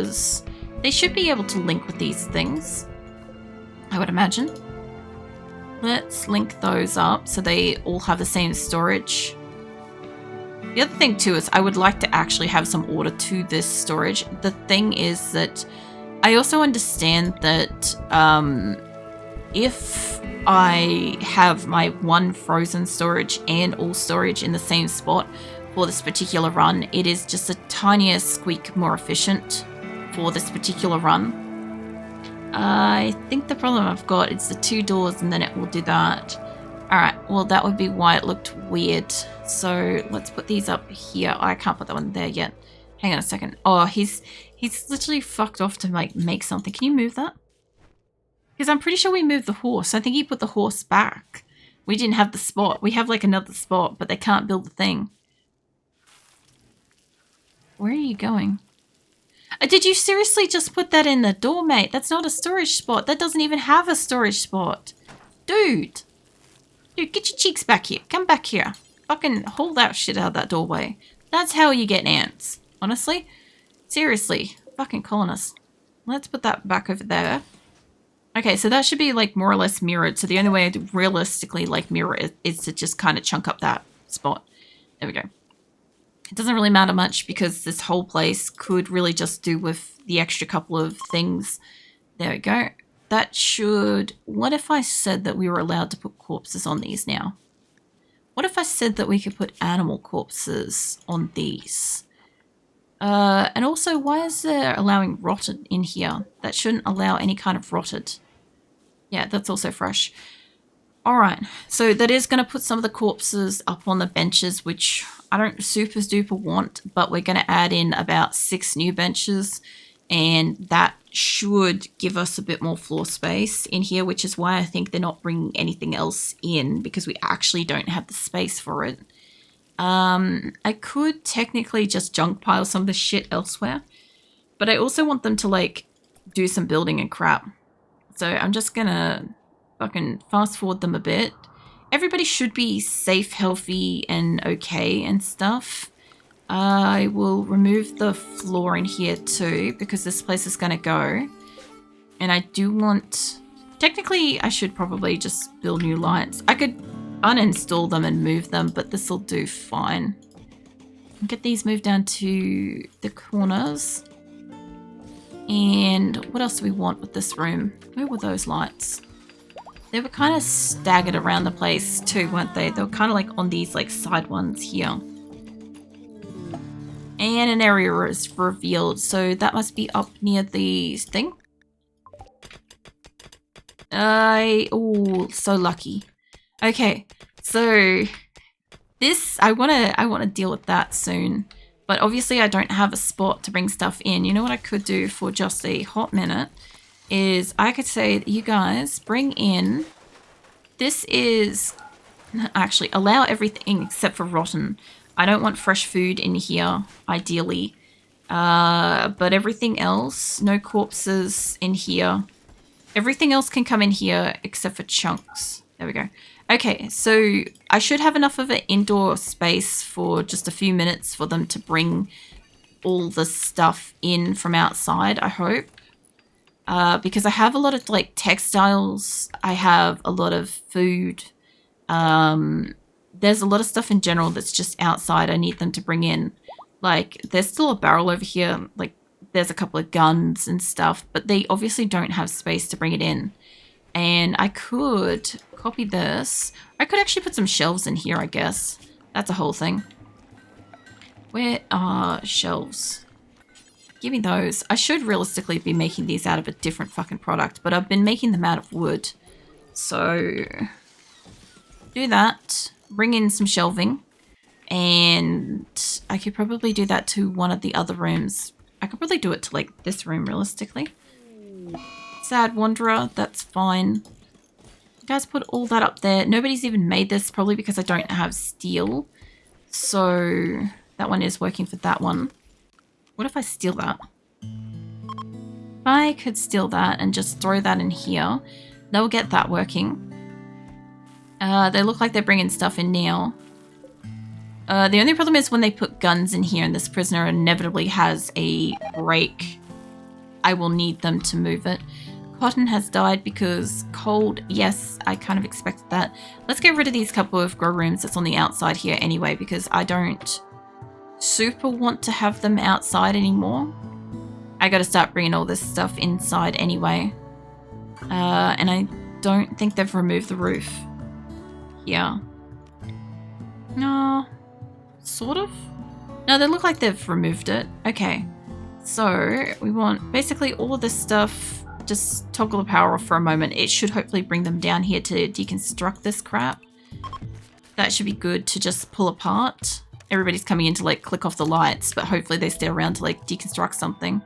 because they should be able to link with these things, I would imagine. Let's link those up so they all have the same storage. The other thing too is I would like to actually have some order to this storage. The thing is that I also understand that if I have my one frozen storage and all storage in the same spot for this particular run, it is just a tinier squeak more efficient for this particular run. I think the problem I've got is the 2 doors and then it will do that. Alright, well that would be why it looked weird. So let's put these up here. Oh, I can't put that one there yet. Hang on a second. Oh, he's literally fucked off to like make something. Can you move that? Because I'm pretty sure we moved the horse. I think he put the horse back. We didn't have the spot. We have like another spot, but they can't build the thing. Where are you going? Did you seriously just put that in the door, mate? That's not a storage spot. That doesn't even have a storage spot. Dude. Dude, get your cheeks back here. Come back here. Fucking haul that shit out of that doorway. That's how you get ants. Honestly. Seriously. Fucking colonists. Let's put that back over there. Okay, so that should be like more or less mirrored. So the only way to realistically like mirror it is to just kind of chunk up that spot. There we go. It doesn't really matter much because this whole place could really just do with the extra couple of things. There we go. That should... What if I said that we were allowed to put corpses on these now? What if I said that we could put animal corpses on these? And also, why is there allowing rotted in here? That shouldn't allow any kind of rotted. Yeah, that's also fresh. Alright, so that is going to put some of the corpses up on the benches, which I don't super duper want, but we're going to add in about 6 new benches, and that should give us a bit more floor space in here, which is why I think they're not bringing anything else in, because we actually don't have the space for it. I could technically just junk pile some of the shit elsewhere, but I also want them to like do some building and crap. So I'm just gonna fucking fast forward them a bit. Everybody should be safe, healthy, and okay and stuff. I will remove the floor in here too, because this place is gonna go. And I do want... Technically, I should probably just build new lights. I could uninstall them and move them, but this will do fine. Get these moved down to the corners. And what else do we want with this room? Where were those lights? They were kind of staggered around the place too, weren't they? They were kind of like on these like side ones here. And an area is revealed, so that must be up near the thing. Oh, so lucky. Okay, so this I wanna deal with that soon. But obviously I don't have a spot to bring stuff in. You know what I could do for just a hot minute is I could say, you guys bring in, this is, actually allow everything except for rotten. I don't want fresh food in here, ideally. But everything else, no corpses in here. Everything else can come in here except for chunks. There we go. Okay, so I should have enough of an indoor space for just a few minutes for them to bring all the stuff in from outside, I hope. Because I have a lot of like textiles, I have a lot of food. There's a lot of stuff in general that's just outside I need them to bring in. Like, there's still a barrel over here, like there's a couple of guns and stuff, but they obviously don't have space to bring it in. And I could copy this. I could actually put some shelves in here, I guess. That's a whole thing. Where are shelves? Give me those. I should realistically be making these out of a different fucking product, but I've been making them out of wood. So, do that. Bring in some shelving. And I could probably do that to one of the other rooms. I could probably do it to, like, this room, realistically. Sad Wanderer, that's fine. You guys put all that up there. Nobody's even made this, probably because I don't have steel. So that one is working for that one. What if I steal that? If I could steal that and just throw that in here, they'll get that working. They look like they're bringing stuff in now. The only problem is when they put guns in here and this prisoner inevitably has a break I will need them to move it. Cotton has died because cold. Yes, I kind of expected that. Let's get rid of these couple of grow rooms that's on the outside here anyway, because I don't super want to have them outside anymore. I gotta start bringing all this stuff inside anyway. And I don't think they've removed the roof here. No, sort of. No, they look like they've removed it. Okay, so we want basically all of this stuff. Just toggle the power off for a moment. It should hopefully bring them down here to deconstruct this crap. That should be good to just pull apart. Everybody's coming in to like click off the lights, but hopefully they stay around to like deconstruct something.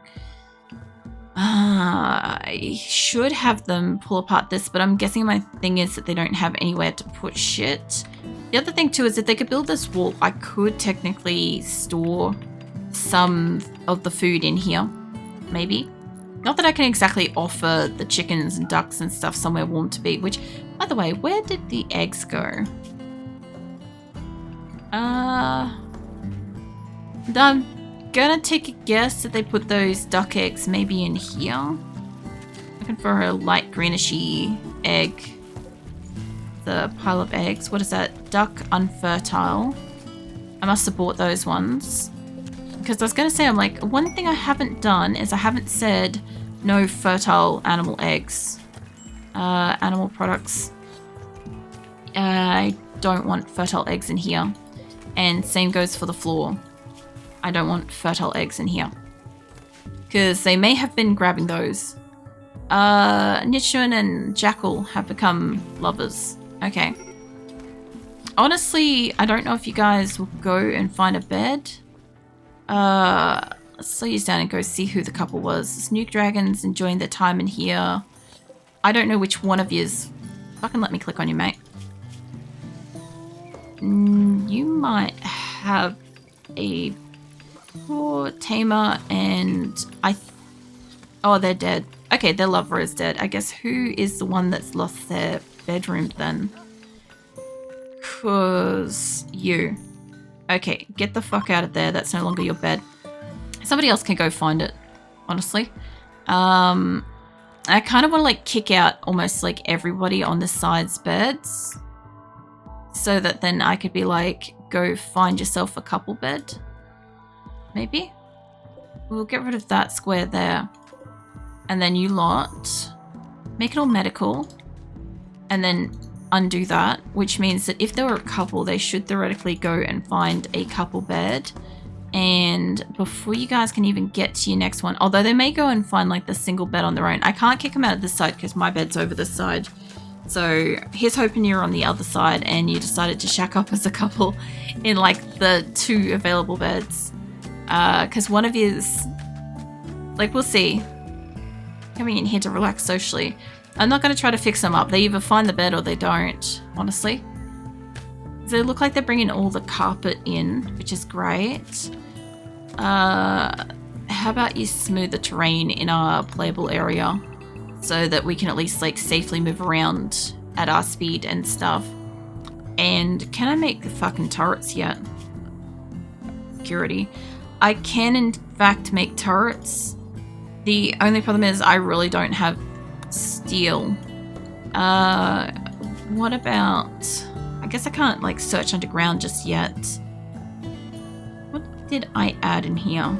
I should have them pull apart this, but I'm guessing my thing is that they don't have anywhere to put shit. The other thing too is if they could build this wall, I could technically store some of the food in here, maybe. Not that I can exactly offer the chickens and ducks and stuff somewhere warm to be, which, by the way, where did the eggs go? I'm gonna take a guess that they put those duck eggs maybe in here. Looking for a light greenish-y egg. The pile of eggs. What is that? Duck unfertile. I must have bought those ones. Because I was going to say, I'm like, one thing I haven't done is I haven't said no fertile animal eggs. Animal products. I don't want fertile eggs in here. And same goes for the floor. I don't want fertile eggs in here. Because they may have been grabbing those. Nichun and Jackal have become lovers. Okay. Honestly, I don't know if you guys will go and find a bed. Let's slow you down and go see who the couple was. Snook Dragons enjoying their time in here. I don't know which one of yous. Fucking let me click on you, mate. You might have a poor tamer and oh, they're dead. Okay, their lover is dead. I guess who is the one that's lost their bedroom then? 'Cause you. Okay, get the fuck out of there. That's no longer your bed. Somebody else can go find it, honestly. I kind of want to like kick out almost like everybody on the side's beds. So that then I could be like, go find yourself a couple bed. Maybe? We'll get rid of that square there. And then you lot, make it all medical. And then undo that, which means that if there were a couple, they should theoretically go and find a couple bed. And before you guys can even get to your next one, although they may go and find like the single bed on their own, I can't kick them out of this side because my bed's over this side. So here's hoping you're on the other side and you decided to shack up as a couple in like the 2 available beds. Because one of you's, like, we'll see, coming in here to relax socially. I'm not going to try to fix them up. They either find the bed or they don't, honestly. They look like they're bringing all the carpet in, which is great. How about you smooth the terrain in our playable area so that we can at least like safely move around at our speed and stuff. And can I make the fucking turrets yet? Security. I can in fact make turrets. The only problem is I really don't have steel. What about... I guess I can't like search underground just yet. What did I add in here?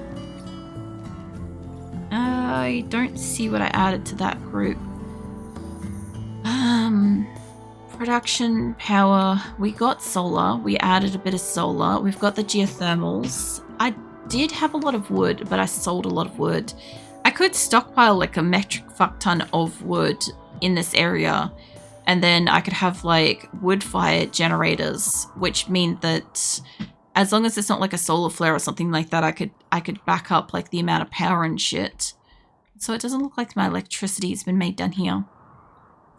I don't see what I added to that group. Production, power. We got solar. We added a bit of solar. We've got the geothermals. I did have a lot of wood, but I sold a lot of wood. I could stockpile like a metric fuck ton of wood in this area, and then I could have like wood fire generators, which mean that as long as it's not like a solar flare or something like that, I could back up like the amount of power and shit. So it doesn't look like my electricity has been made down here.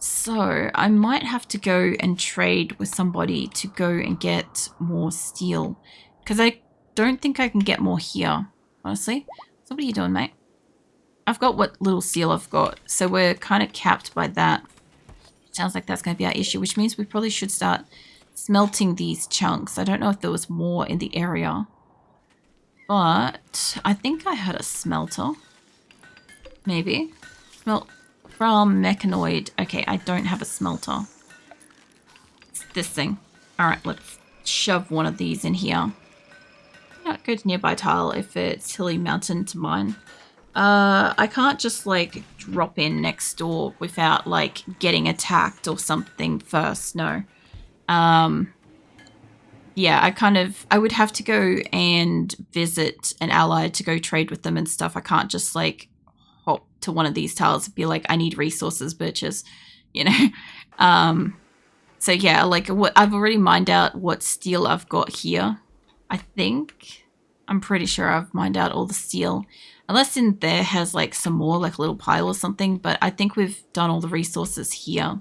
So I might have to go and trade with somebody to go and get more steel, because I don't think I can get more here, honestly. So what are you doing, mate? I've got what little steel I've got, so we're kind of capped by that. Sounds like that's going to be our issue, which means we probably should start smelting these chunks. I don't know if there was more in the area, but I think I had a smelter. Maybe. Smelt from mechanoid. Okay, I don't have a smelter. It's this thing. Alright, let's shove one of these in here. Yeah, go to nearby tile if it's hilly mountain to mine. I can't just like drop in next door without like getting attacked or something first. No. Yeah, I would have to go and visit an ally to go trade with them and stuff. I can't just like hop to one of these tiles and be like, I need resources, bitches, you know? So yeah, like I've already mined out what steel I've got here. I'm pretty sure I've mined out all the steel. Unless in there has like some more, like a little pile or something. But I think we've done all the resources here,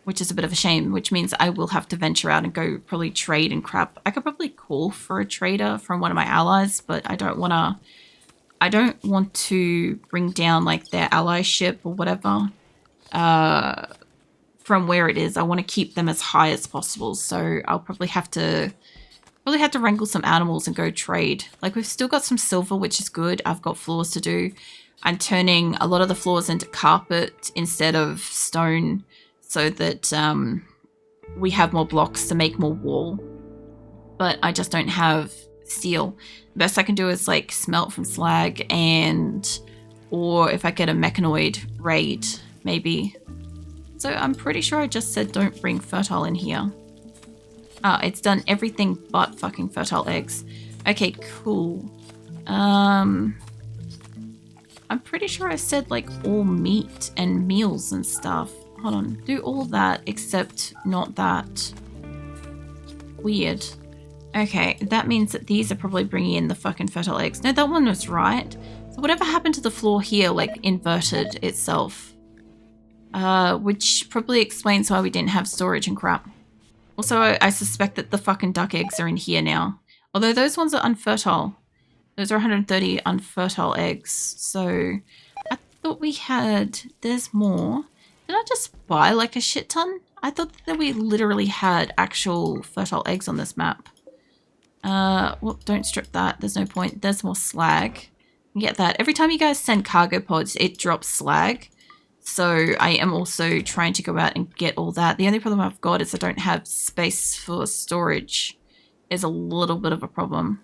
which is a bit of a shame, which means I will have to venture out and go probably trade and crap. I could probably call for a trader from one of my allies, but I don't want to bring down like their ally ship or whatever from where it is. I want to keep them as high as possible. So I'll probably have to wrangle some animals and go trade. Like we've still got some silver, which is good. I've got floors to do. I'm turning a lot of the floors into carpet instead of stone so that we have more blocks to make more wall. But I just don't have steel. The best I can do is like smelt from slag or if I get a mechanoid raid, maybe. So I'm pretty sure I just said don't bring fertile in here. It's done everything but fucking fertile eggs. Okay, cool. I'm pretty sure I said like all meat and meals and stuff. Hold on. Do all that except not that. Weird. Okay, that means that these are probably bringing in the fucking fertile eggs. No, that one was right. So whatever happened to the floor here, like inverted itself. Which probably explains why we didn't have storage and crap. Also, I suspect that the fucking duck eggs are in here now. Although those ones are unfertile. Those are 130 unfertile eggs. So I thought we had... There's more. Did I just buy like a shit ton? I thought that we literally had actual fertile eggs on this map. Well, don't strip that. There's no point. There's more slag. Get that. Every time you guys send cargo pods, it drops slag. So I am also trying to go out and get all that. The only problem I've got is I don't have space for storage. Is a little bit of a problem.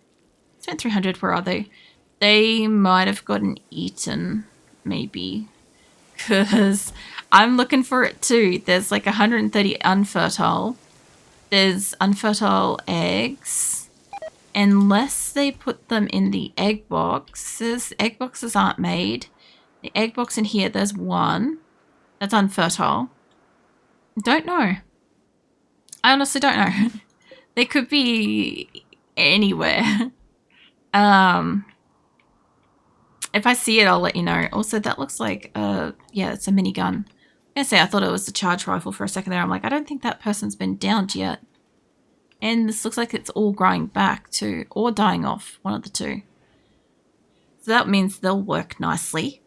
Spent 300. Where are they? They might have gotten eaten, maybe. Because I'm looking for it too. There's like 130 unfertile. There's unfertile eggs. Unless they put them in the egg boxes. Egg boxes aren't made. The egg box in here, there's one. That's unfertile. Don't know. I honestly don't know. They could be anywhere. If I see it, I'll let you know. Also, that looks like, yeah, it's a minigun. I thought it was a charge rifle for a second there. I'm like, I don't think that person's been downed yet. And this looks like it's all growing back too, or dying off, one of the two. So that means they'll work nicely.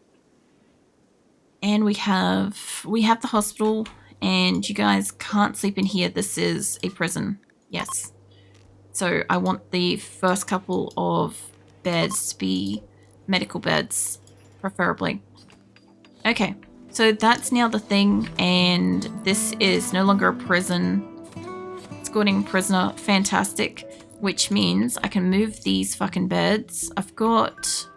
And we have the hospital, and you guys can't sleep in here. This is a prison. Yes. So I want the first couple of beds to be medical beds, preferably. Okay, so that's now the thing, and this is no longer a prison. Escorting prisoner, fantastic. Which means I can move these fucking beds. I've got...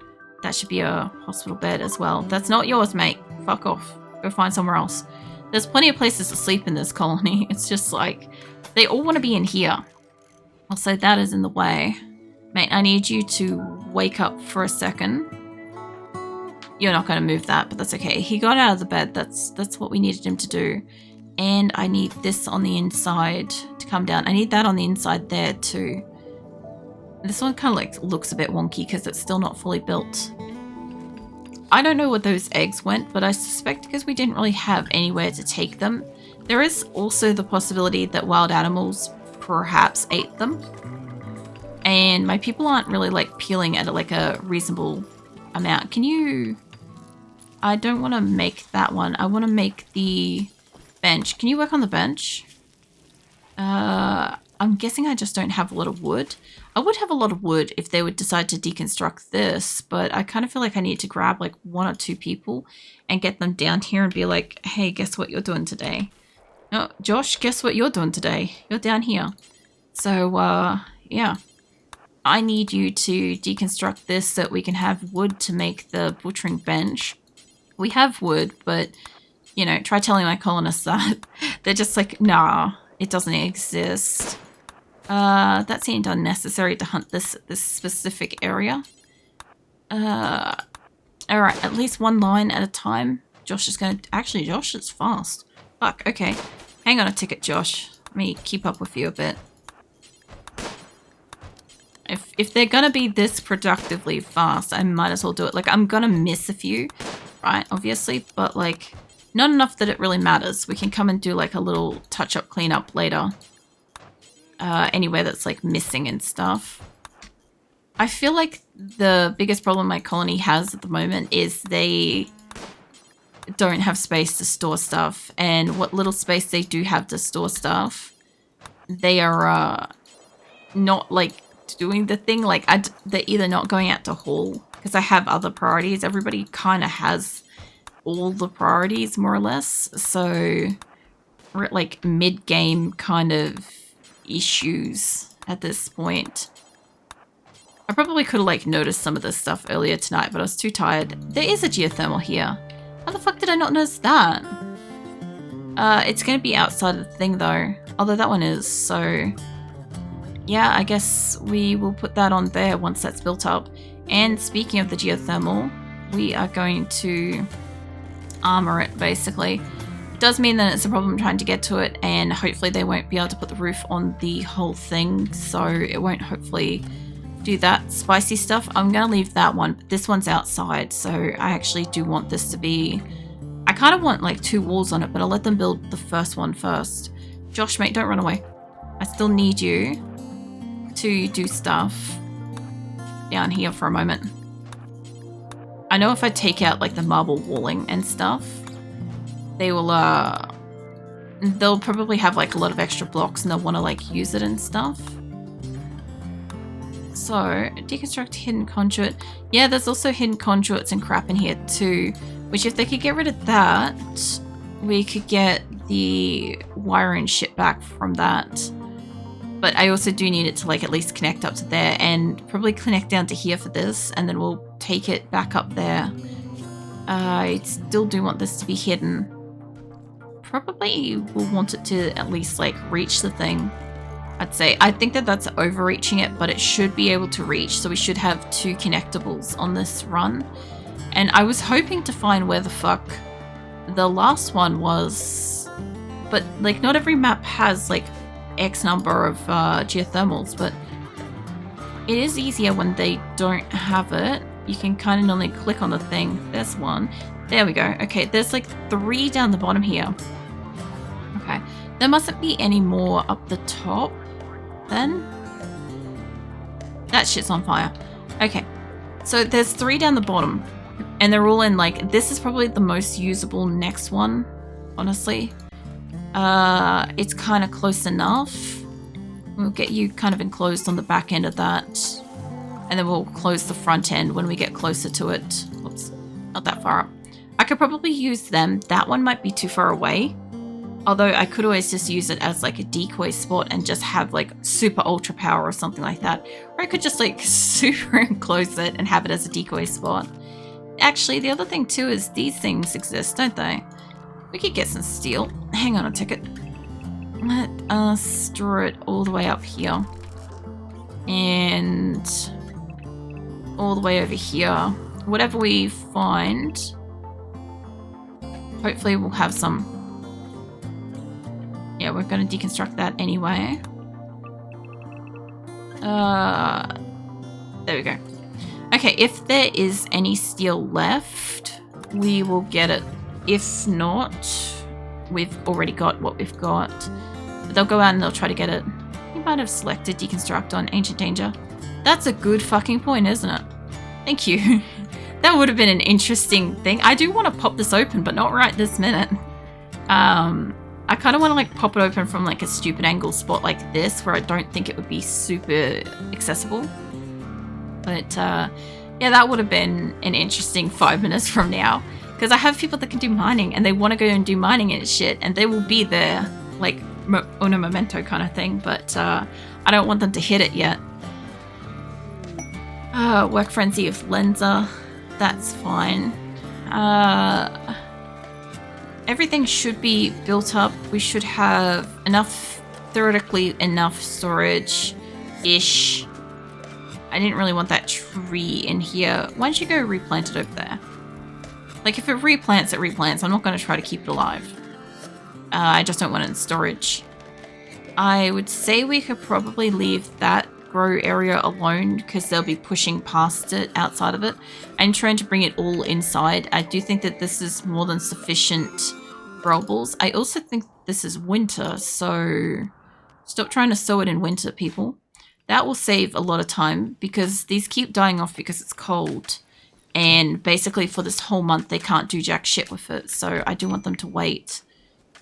That should be a hospital bed as well. That's not yours, mate. Fuck off. Go find somewhere else. There's plenty of places to sleep in this colony. It's just like, they all want to be in here. Also, that is in the way. Mate, I need you to wake up for a second. You're not going to move that, but that's okay. He got out of the bed. That's what we needed him to do. And I need this on the inside to come down. I need that on the inside there too. This one kind of like looks a bit wonky because it's still not fully built. I don't know where those eggs went, but I suspect because we didn't really have anywhere to take them. There is also the possibility that wild animals perhaps ate them. And my people aren't really like peeling at like a reasonable amount. Can you... I don't want to make that one. I want to make the bench. Can you work on the bench? I'm guessing I just don't have a lot of wood. I would have a lot of wood if they would decide to deconstruct this, but I kind of feel like I need to grab like 1 or 2 people and get them down here and be like, hey, guess what you're doing today? Oh, Josh, guess what you're doing today? You're down here. So, yeah. I need you to deconstruct this so that we can have wood to make the butchering bench. We have wood, but, you know, try telling my colonists that. They're just like, nah, it doesn't exist. That seemed unnecessary to hunt this specific area. Alright, at least 1 line at a time. Josh is going to... Actually, Josh is fast. Fuck, okay. Hang on a ticket, Josh. Let me keep up with you a bit. If they're going to be this productively fast, I might as well do it. Like, I'm going to miss a few, right, obviously, but, like, not enough that it really matters. We can come and do, like, a little touch-up cleanup later. Anywhere that's, like, missing and stuff. I feel like the biggest problem my colony has at the moment is they don't have space to store stuff, and what little space they do have to store stuff, they are, not, like, doing the thing. Like, they're either not going out to haul because I have other priorities. Everybody kind of has all the priorities more or less, so we're at like mid-game kind of issues at this point. I probably could have like noticed some of this stuff earlier tonight, but I was too tired. There is a geothermal here. How the fuck did I not notice that? It's going to be outside of the thing though, although that one is, so yeah, I guess we will put that on there once that's built up. And speaking of the geothermal, we are going to armor it, basically. It does mean that it's a problem trying to get to it, and hopefully they won't be able to put the roof on the whole thing, so it won't hopefully do that spicy stuff. I'm going to leave that one, but this one's outside, so I actually do want this to be... I kind of want like 2 walls on it, but I'll let them build the first one first. Josh, mate, don't run away. I still need you to do stuff down here for a moment. I know if I take out like the marble walling and stuff, they will they'll probably have like a lot of extra blocks and they'll want to like use it and stuff. So deconstruct hidden conduit. Yeah, there's also hidden conduits and crap in here too, which if they could get rid of that, we could get the wiring shit back from that. But I also do need it to like at least connect up to there and probably connect down to here for this, and then we'll take it back up there. I still do want this to be hidden. Probably will want it to at least like reach the thing, I'd say. I think that that's overreaching it, but it should be able to reach, so we should have 2 connectables on this run. And I was hoping to find where the fuck the last one was, but like not every map has like X number of geothermals, but it is easier when they don't have it. You can kind of normally click on the thing. There's one. There we go. Okay, there's like 3 down the bottom here. Okay, there mustn't be any more up the top then. That shit's on fire. Okay, so there's 3 down the bottom, and they're all in like, this is probably the most usable next one, honestly. It's kind of close enough. We'll get you kind of enclosed on the back end of that, and then we'll close the front end when we get closer to it. Oops, not that far up. I could probably use them. That one might be too far away, although I could always just use it as like a decoy spot and just have like super ultra power or something like that, or I could just like super enclose it and have it as a decoy spot. Actually, the other thing too is these things exist, don't they? We could get some steel. Hang on a ticket. Let us store it all the way up here. And all the way over here. Whatever we find, hopefully we'll have some. Yeah, we're going to deconstruct that anyway. There we go. Okay, if there is any steel left, we will get it. If not, we've already got what we've got. But they'll go out and they'll try to get it. You might have selected deconstruct on ancient danger. That's a good fucking point, isn't it? Thank you. That would have been an interesting thing. I do want to pop this open, but not right this minute. I kind of want to like pop it open from like a stupid angle spot like this where I don't think it would be super accessible. But yeah, that would have been an interesting 5 minutes from now. Because I have people that can do mining and they want to go and do mining and shit. And they will be there like on a memento kind of thing. But I don't want them to hit it yet. Work frenzy of Lenza. That's fine. Everything should be built up. We should have enough, theoretically enough storage-ish. I didn't really want that tree in here. Why don't you go replant it over there? Like if it replants, it replants. I'm not going to try to keep it alive. I just don't want it in storage. I would say we could probably leave that grow area alone because they'll be pushing past it outside of it. I'm trying to bring it all inside. I do think that this is more than sufficient growables. I also think this is winter, so stop trying to sow it in winter, people. That will save a lot of time because these keep dying off because it's cold. And basically for this whole month, they can't do jack shit with it. So I do want them to wait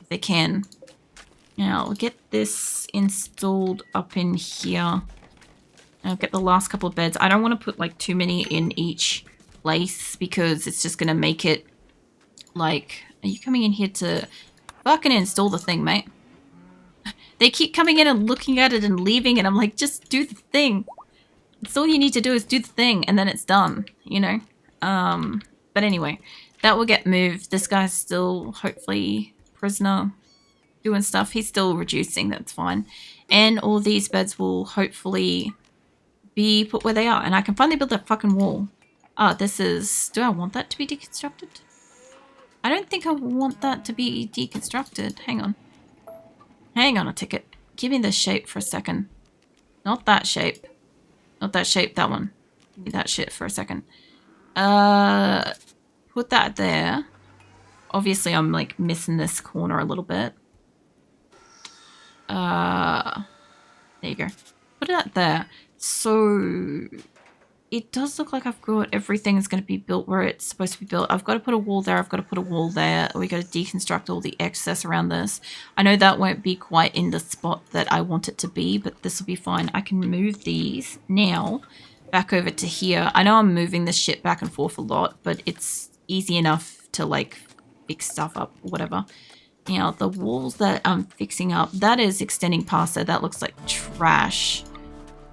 if they can. Now, we'll get this installed up in here. I'll get the last couple of beds. I don't want to put like too many in each place because it's just going to make it like... Are you coming in here to fucking install the thing, mate? They keep coming in and looking at it and leaving and I'm like, just do the thing. That's all you need to do is do the thing and then it's done, you know? But anyway, that will get moved. This guy's still hopefully prisoner doing stuff. He's still reducing, that's fine. And all these beds will hopefully be put where they are. And I can finally build that fucking wall. Ah, this is... Do I want that to be deconstructed? I don't think I want that to be deconstructed. Hang on. Hang on a ticket. Give me this shape for a second. Not that shape. Not that shape, that one. Give me that shit for a second. Put that there. Obviously, I'm like missing this corner a little bit. There you go. Put that there. So it does look like I've got everything is going to be built where it's supposed to be built. I've got to put a wall there. I've got to put a wall there. We got to deconstruct all the excess around this. I know that won't be quite in the spot that I want it to be, but this will be fine. I can move these now back over to here. I know I'm moving this shit back and forth a lot, but it's easy enough to like fix stuff up or whatever. Now, the walls that I'm fixing up, that is extending past there. That looks like trash.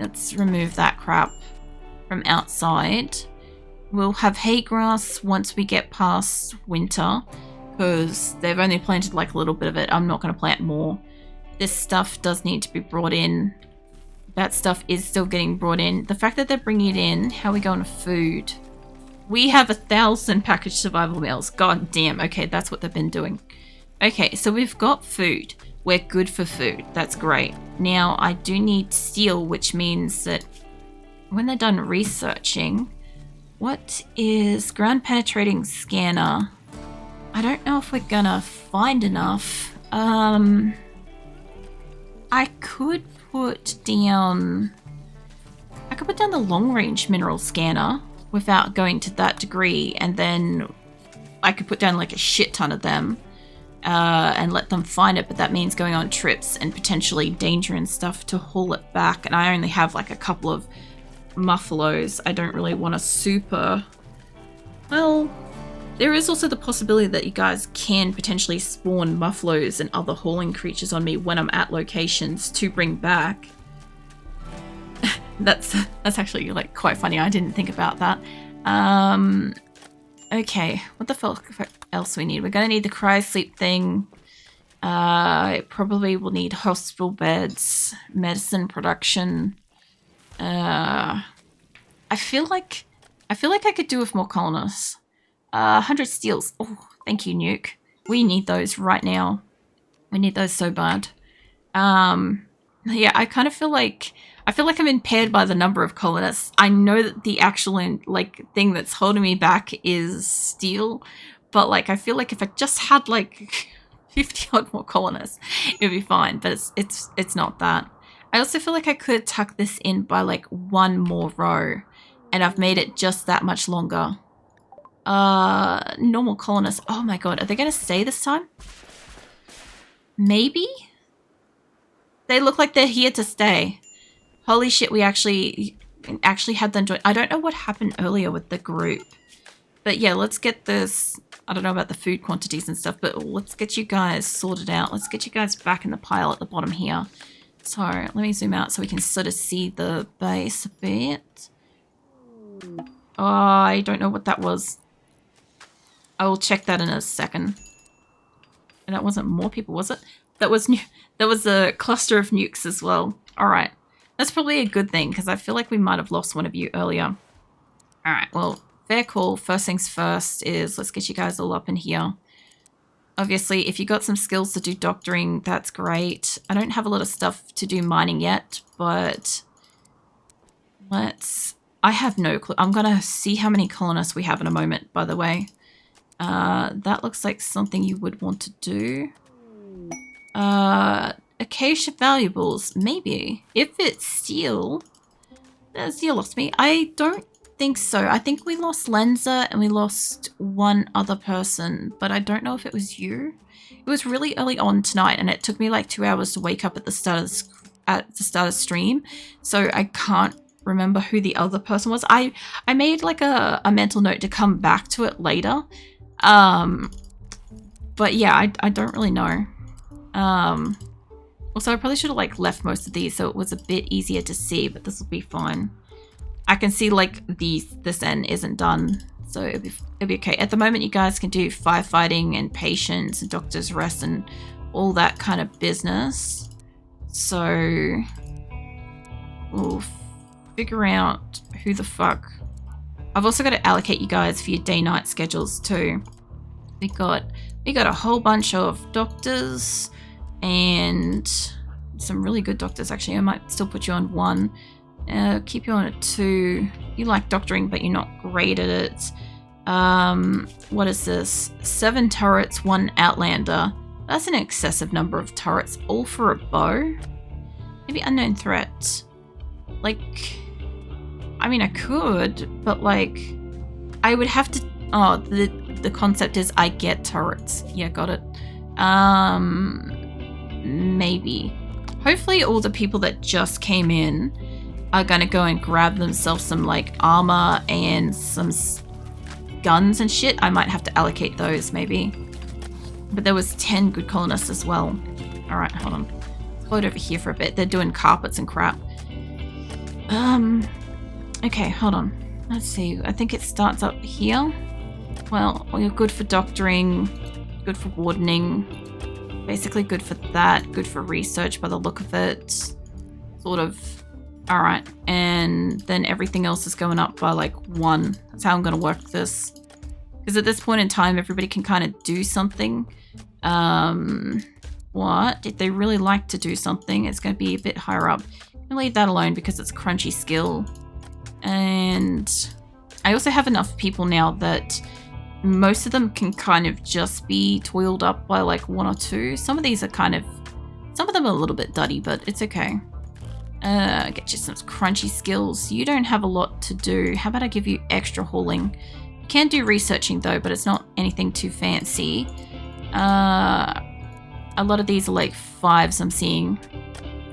Let's remove that crap from outside. We'll have hay grass once we get past winter because they've only planted like a little bit of it. I'm not going to plant more. This stuff does need to be brought in. That stuff is still getting brought in. The fact that they're bringing it in, how are we going to food? We have 1,000 packaged survival meals. God damn. Okay, that's what they've been doing. Okay, so we've got food. We're good for food. That's great. Now, I do need steel, which means that when they're done researching, what is ground penetrating scanner? I don't know if we're gonna find enough. I could put down the long range mineral scanner without going to that degree, and then I could put down like a shit ton of them and let them find it, but that means going on trips and potentially danger and stuff to haul it back, and I only have like a couple of muffalos. I don't really want a super... Well, there is also the possibility that you guys can potentially spawn muffalos and other hauling creatures on me when I'm at locations to bring back. That's actually like quite funny. I didn't think about that. Okay, what the fuck else we need? We're gonna need the cryo-sleep thing. Probably will need hospital beds, medicine production. I feel like I could do with more colonists. 100 steels. Oh, thank you, Nuke. We need those right now. We need those so bad. Yeah, I kind of feel like I'm impaired by the number of colonists. I know that the actual like thing that's holding me back is steel, but like I feel like if I just had like 50 odd more colonists, it'd be fine. But it's not that. I also feel like I could tuck this in by like one more row, and I've made it just that much longer. Normal colonists. Oh my god, are they gonna stay this time? maybe? They look like they're here to stay. Holy shit, we actually had them join. I don't know what happened earlier with the group. But yeah, let's get this. I don't know about the food quantities and stuff, but let's get you guys sorted out. Let's get you guys back in the pile at the bottom here. So let me zoom out so we can sort of see the base a bit. Oh, I don't know what that was. I will check that in a second. And that wasn't more people, was it? That was a cluster of nukes as well. All right. That's probably a good thing because I feel like we might have lost one of you earlier. All right. Well, fair call. First things first is let's get you guys all up in here. Obviously, if you got some skills to do doctoring, that's great. I don't have a lot of stuff to do mining yet, but I have no clue. I'm going to see how many colonists we have in a moment, by the way. That looks like something you would want to do. Acacia valuables, maybe. If it's steel. Steel lost me. I don't think so. I think we lost Lenza and we lost one other person, but I don't know if it was you. It was really early on tonight and it took me like 2 hours to wake up at the start of stream, so I can't remember who the other person was. I made like a mental note to come back to it later. But yeah, I don't really know. Also, I probably should have like left most of these so it was a bit easier to see, but this will be fine. I can see like this end isn't done, so it'll be okay. At the moment, you guys can do firefighting and patience and doctor's rest and all that kind of business. So we'll figure out who the fuck. I've also got to allocate you guys for your day-night schedules too. We got a whole bunch of doctors and some really good doctors actually. I might still put you on 1. Keep you on a 2. You like doctoring, but you're not great at it. What is this? 7 turrets, 1 outlander. That's an excessive number of turrets, all for a bow. Maybe unknown threat. Like, I mean, I could, but like, I would have to. Oh, the concept is I get turrets. Yeah, got it. Maybe. Hopefully, all the people that just came in are gonna go and grab themselves some like armor and some guns and shit. I might have to allocate those maybe. But there was 10 good colonists as well. All right, hold on. Let's float over here for a bit. They're doing carpets and crap. Okay, hold on. Let's see. I think it starts up here. Well, you're good for doctoring, good for wardening, basically good for that, good for research by the look of it. Sort of. All right, and then everything else is going up by like 1. That's how I'm going to work this. Because at this point in time, everybody can kind of do something. What? If they really like to do something, it's going to be a bit higher up. I'll leave that alone because it's a crunchy skill. And I also have enough people now that most of them can kind of just be toiled up by like 1 or 2. Some of these are some of them are a little bit duddy, but it's okay. Get you some crunchy skills. You don't have a lot to do. How about I give you extra hauling? You can do researching though, but it's not anything too fancy. A lot of these are like 5s I'm seeing.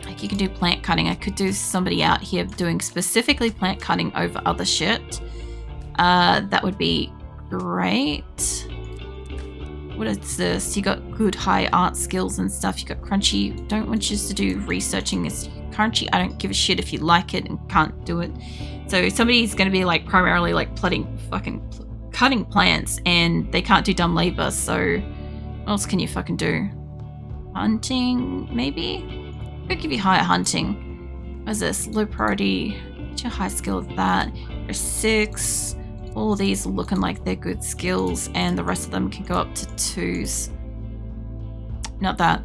Like you can do plant cutting. I could do somebody out here doing specifically plant cutting over other shit. That would be great. What is this? You got good high art skills and stuff. You got crunchy. Don't want you to do researching. It's crunchy. I don't give a shit if you like it and can't do it. So somebody's going to be like primarily like cutting plants and they can't do dumb labor. So what else can you fucking do? Hunting, maybe? Could give you higher hunting. What is this? Low priority. Get your high skill of that. There's 6. All of these are looking like they're good skills, and the rest of them can go up to 2s. Not that.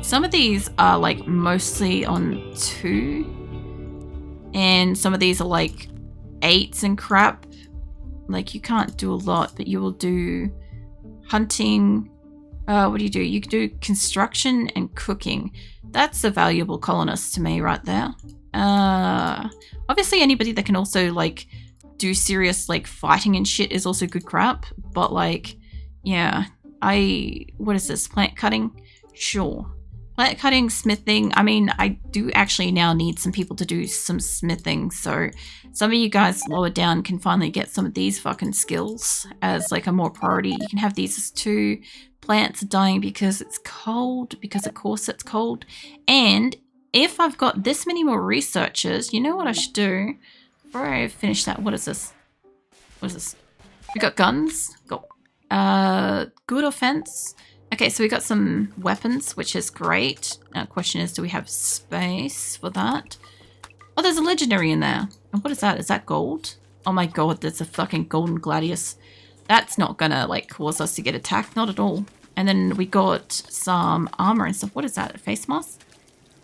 Some of these are like mostly on 2, and some of these are like 8s and crap. Like you can't do a lot, but you will do hunting. What do? You can do construction and cooking. That's a valuable colonist to me right there. Obviously anybody that can also like do serious like fighting and shit is also good crap, but like yeah, what is this? Plant cutting? Sure. Plant cutting, smithing. I mean, I do actually now need some people to do some smithing. So some of you guys lower down can finally get some of these fucking skills as like a more priority. You can have these as 2. Plants are dying because it's cold, because of course it's cold. And if I've got this many more researchers, you know what I should do? Before I finish that, what is this? What is this? We got guns. Got good offense. Okay, so we got some weapons, which is great. Now, question is, do we have space for that? Oh, there's a legendary in there. And what is that? Is that gold? Oh my god, there's a fucking golden gladius. That's not gonna, like, cause us to get attacked. Not at all. And then we got some armor and stuff. What is that? A face mask?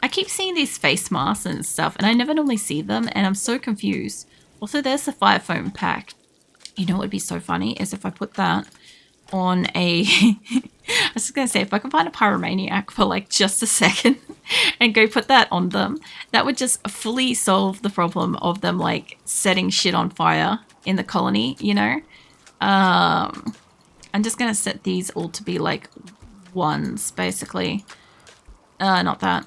I keep seeing these face masks and stuff, and I never normally see them, and I'm so confused. Also, there's the fire foam pack. You know what would be so funny is if I put that on a... I was just going to say, if I can find a pyromaniac for like just a second and go put that on them, that would just fully solve the problem of them like setting shit on fire in the colony, you know? I'm just going to set these all to be like 1s, basically. Not that.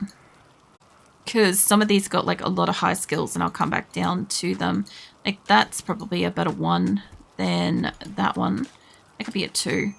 Because some of these got like a lot of high skills and I'll come back down to them. Like that's probably a better 1 than that one. That could be a 2.